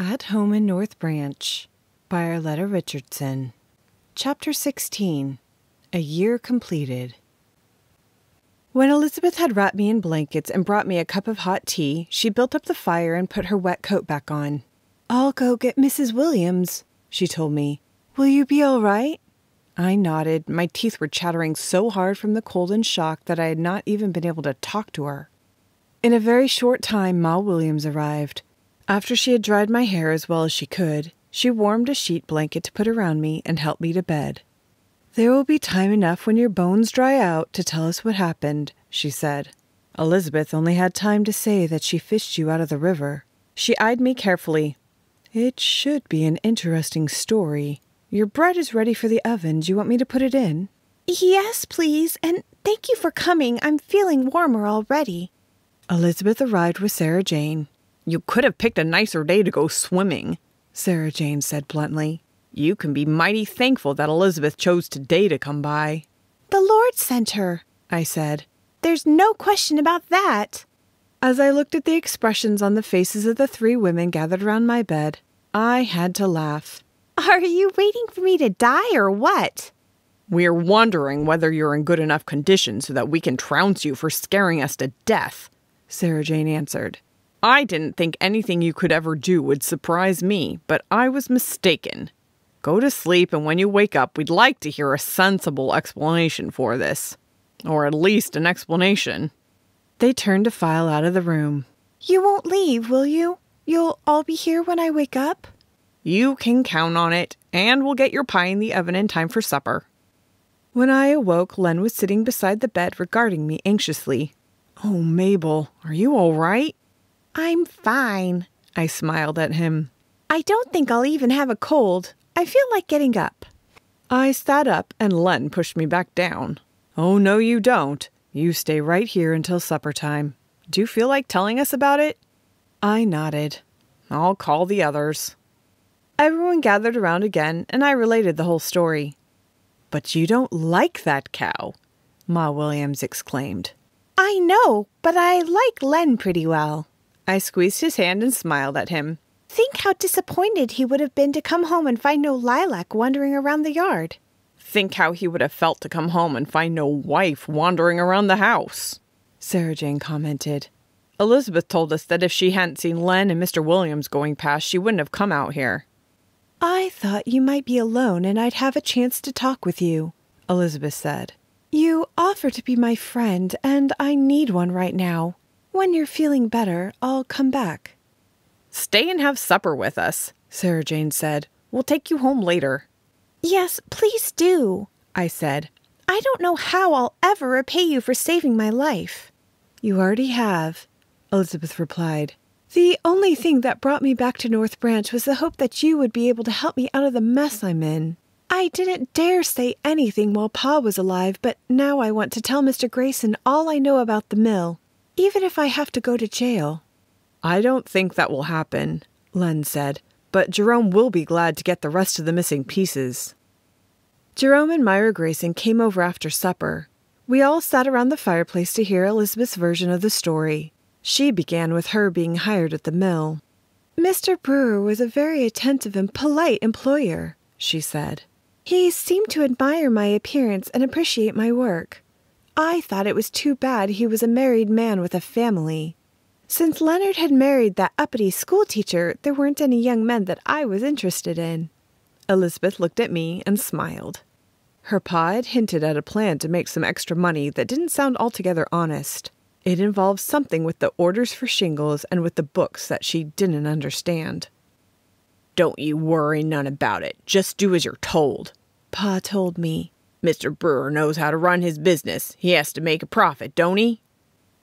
At Home in North Branch by Arleta Richardson. Chapter 16. A Year Completed. When Elizabeth had wrapped me in blankets and brought me a cup of hot tea, she built up the fire and put her wet coat back on. "I'll go get Mrs. Williams," she told me. "Will you be all right?" I nodded. My teeth were chattering so hard from the cold and shock that I had not even been able to talk to her. In a very short time, Ma Williams arrived. After she had dried my hair as well as she could, she warmed a sheet blanket to put around me and helped me to bed. "There will be time enough when your bones dry out to tell us what happened," she said. "Elizabeth only had time to say that she fished you out of the river." She eyed me carefully. "It should be an interesting story. Your bread is ready for the oven. Do you want me to put it in?" "Yes, please, and thank you for coming. I'm feeling warmer already." Elizabeth arrived with Sarah Jane. "You could have picked a nicer day to go swimming," Sarah Jane said bluntly. "You can be mighty thankful that Elizabeth chose today to come by." "The Lord sent her," I said. "There's no question about that." As I looked at the expressions on the faces of the three women gathered around my bed, I had to laugh. "Are you waiting for me to die or what?" "We're wondering whether you're in good enough condition so that we can trounce you for scaring us to death," Sarah Jane answered. "I didn't think anything you could ever do would surprise me, but I was mistaken. Go to sleep, and when you wake up, we'd like to hear a sensible explanation for this. Or at least an explanation." They turned to file out of the room. "You won't leave, will you? You'll all be here when I wake up?" "You can count on it, and we'll get your pie in the oven in time for supper." When I awoke, Len was sitting beside the bed regarding me anxiously. "Oh, Mabel, are you all right?" "I'm fine," I smiled at him. "I don't think I'll even have a cold. I feel like getting up." I sat up and Len pushed me back down. "Oh, no, you don't. You stay right here until supper time. Do you feel like telling us about it?" I nodded. "I'll call the others." Everyone gathered around again, and I related the whole story. "But you don't like that cow," Ma Williams exclaimed. "I know, but I like Len pretty well." I squeezed his hand and smiled at him. "Think how disappointed he would have been to come home and find no lilac wandering around the yard." "Think how he would have felt to come home and find no wife wandering around the house," Sarah Jane commented. "Elizabeth told us that if she hadn't seen Len and Mr. Williams going past, she wouldn't have come out here." "I thought you might be alone and I'd have a chance to talk with you," Elizabeth said. "You offered to be my friend, and I need one right now. When you're feeling better, I'll come back." "Stay and have supper with us," Sarah Jane said. "We'll take you home later." "Yes, please do," I said. "I don't know how I'll ever repay you for saving my life." "You already have," Elizabeth replied. "The only thing that brought me back to North Branch was the hope that you would be able to help me out of the mess I'm in. I didn't dare say anything while Pa was alive, but now I want to tell Mr. Grayson all I know about the mill, even if I have to go to jail." "I don't think that will happen," Len said, "but Jerome will be glad to get the rest of the missing pieces." Jerome and Myra Grayson came over after supper. We all sat around the fireplace to hear Elizabeth's version of the story. She began with her being hired at the mill. "Mr. Brewer was a very attentive and polite employer," she said. "He seemed to admire my appearance and appreciate my work. I thought it was too bad he was a married man with a family. Since Leonard had married that uppity schoolteacher, there weren't any young men that I was interested in." Elizabeth looked at me and smiled. Her pa had hinted at a plan to make some extra money that didn't sound altogether honest. It involved something with the orders for shingles and with the books that she didn't understand. "Don't you worry none about it. Just do as you're told," Pa told me. "Mr. Brewer knows how to run his business. He has to make a profit, don't he?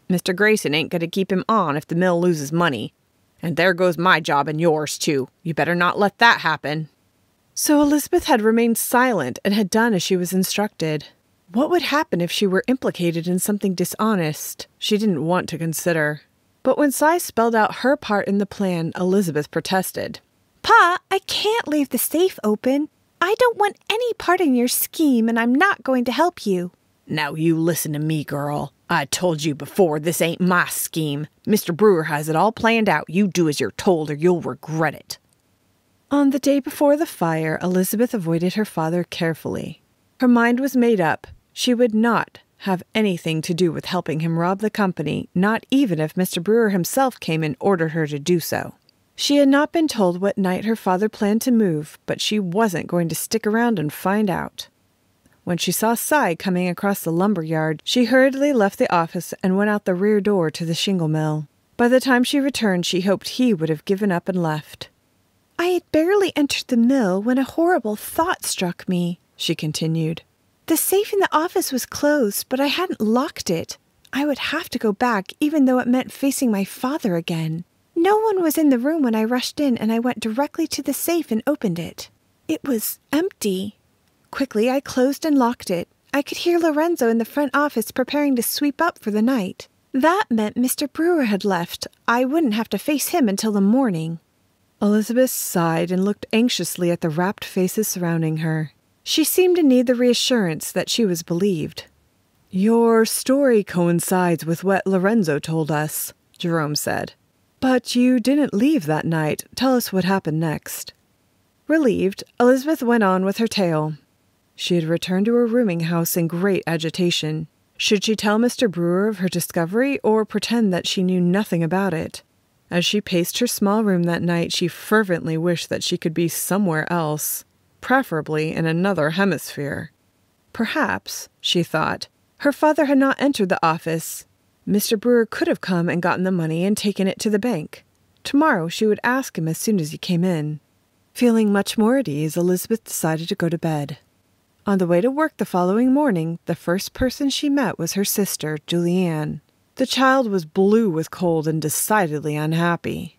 Mr. Grayson ain't going to keep him on if the mill loses money. And there goes my job and yours, too. You better not let that happen." So Elizabeth had remained silent and had done as she was instructed. What would happen if she were implicated in something dishonest? She didn't want to consider. But when Cy spelled out her part in the plan, Elizabeth protested. "Pa, I can't leave the safe open. I don't want any part in your scheme, and I'm not going to help you." "Now you listen to me, girl. I told you before, this ain't my scheme. Mr. Brewer has it all planned out. You do as you're told or you'll regret it." On the day before the fire, Elizabeth avoided her father carefully. Her mind was made up. She would not have anything to do with helping him rob the company, not even if Mr. Brewer himself came and ordered her to do so. She had not been told what night her father planned to move, but she wasn't going to stick around and find out. When she saw Cy coming across the lumber yard, she hurriedly left the office and went out the rear door to the shingle mill. By the time she returned, she hoped he would have given up and left. I had barely entered the mill when a horrible thought struck me, she continued. The safe in the office was closed, but I hadn't locked it. I would have to go back, even though it meant facing my father again. No one was in the room when I rushed in, and I went directly to the safe and opened it. It was empty. Quickly, I closed and locked it. I could hear Lorenzo in the front office preparing to sweep up for the night. That meant Mr. Brewer had left. I wouldn't have to face him until the morning. Elizabeth sighed and looked anxiously at the rapt faces surrounding her. She seemed to need the reassurance that she was believed. "Your story coincides with what Lorenzo told us," Jerome said. "But you didn't leave that night. Tell us what happened next." Relieved, Elizabeth went on with her tale. She had returned to her rooming house in great agitation. Should she tell Mr. Brewer of her discovery or pretend that she knew nothing about it? As she paced her small room that night, she fervently wished that she could be somewhere else, preferably in another hemisphere. Perhaps, she thought, her father had not entered the office. Mr. Brewer could have come and gotten the money and taken it to the bank. Tomorrow she would ask him as soon as he came in. Feeling much more at ease, Elizabeth decided to go to bed. On the way to work the following morning, the first person she met was her sister, Julianne. The child was blue with cold and decidedly unhappy.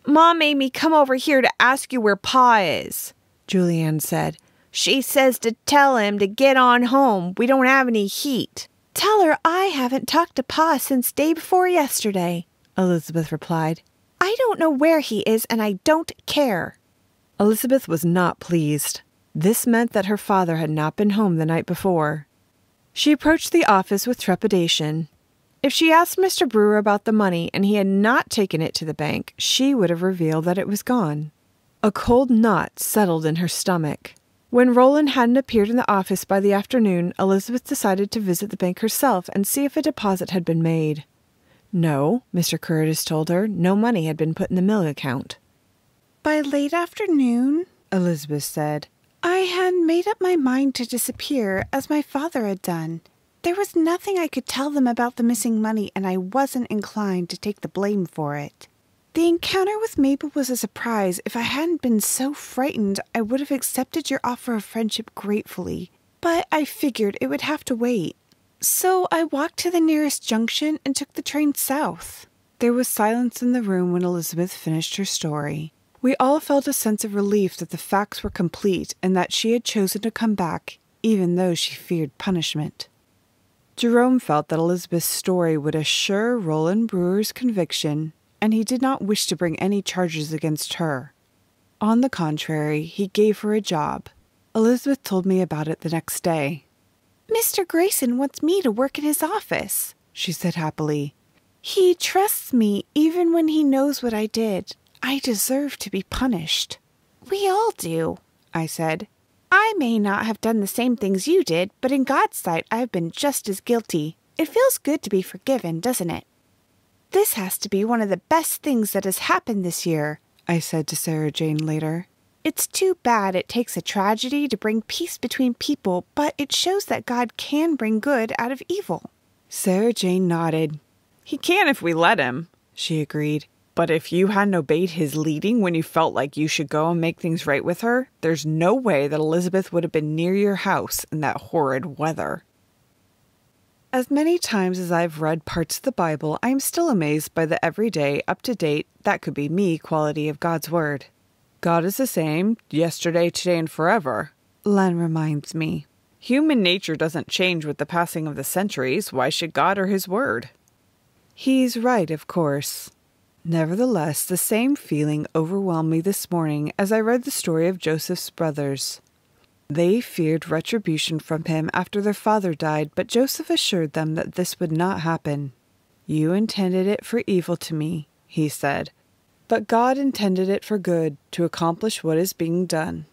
Mom made me come over here to ask you where Pa is, Julianne said. She says to tell him to get on home. We don't have any heat. Tell her I haven't talked to Pa since day before yesterday, Elizabeth replied. I don't know where he is, and I don't care. Elizabeth was not pleased. This meant that her father had not been home the night before. She approached the office with trepidation. If she asked Mr. Brewer about the money and he had not taken it to the bank, she would have revealed that it was gone. A cold knot settled in her stomach. When Roland hadn't appeared in the office by the afternoon, Elizabeth decided to visit the bank herself and see if a deposit had been made. No, Mr. Curtis told her, no money had been put in the mill account. By late afternoon, Elizabeth said, I had made up my mind to disappear, as my father had done. There was nothing I could tell them about the missing money, and I wasn't inclined to take the blame for it. The encounter with Mabel was a surprise. If I hadn't been so frightened, I would have accepted your offer of friendship gratefully. But I figured it would have to wait. So I walked to the nearest junction and took the train south. There was silence in the room when Elizabeth finished her story. We all felt a sense of relief that the facts were complete and that she had chosen to come back, even though she feared punishment. Jerome felt that Elizabeth's story would assure Roland Brewer's conviction, and he did not wish to bring any charges against her. On the contrary, he gave her a job. Elizabeth told me about it the next day. Mr. Grayson wants me to work in his office, she said happily. He trusts me even when he knows what I did. I deserve to be punished. We all do, I said. I may not have done the same things you did, but in God's sight I have been just as guilty. It feels good to be forgiven, doesn't it? This has to be one of the best things that has happened this year, I said to Sarah Jane later. It's too bad it takes a tragedy to bring peace between people, but it shows that God can bring good out of evil. Sarah Jane nodded. He can if we let him, she agreed. But if you hadn't obeyed his leading when you felt like you should go and make things right with her, there's no way that Elizabeth would have been near your house in that horrid weather. As many times as I've read parts of the Bible, I am still amazed by the everyday, up-to-date, that could be me quality of God's Word. God is the same, yesterday, today, and forever, Len reminds me. Human nature doesn't change with the passing of the centuries. Why should God or His Word? He's right, of course. Nevertheless, the same feeling overwhelmed me this morning as I read the story of Joseph's brothers. They feared retribution from him after their father died, but Joseph assured them that this would not happen. You intended it for evil to me, he said, but God intended it for good to accomplish what is being done.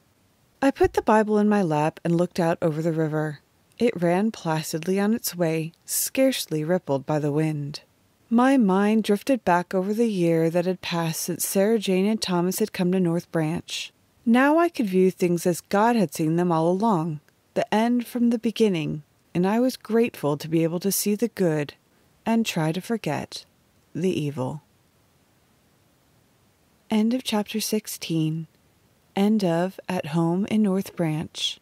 I put the Bible in my lap and looked out over the river. It ran placidly on its way, scarcely rippled by the wind. My mind drifted back over the year that had passed since Sarah Jane and Thomas had come to North Branch. Now I could view things as God had seen them all along, the end from the beginning, and I was grateful to be able to see the good and try to forget the evil. End of chapter 16. End of At Home in North Branch.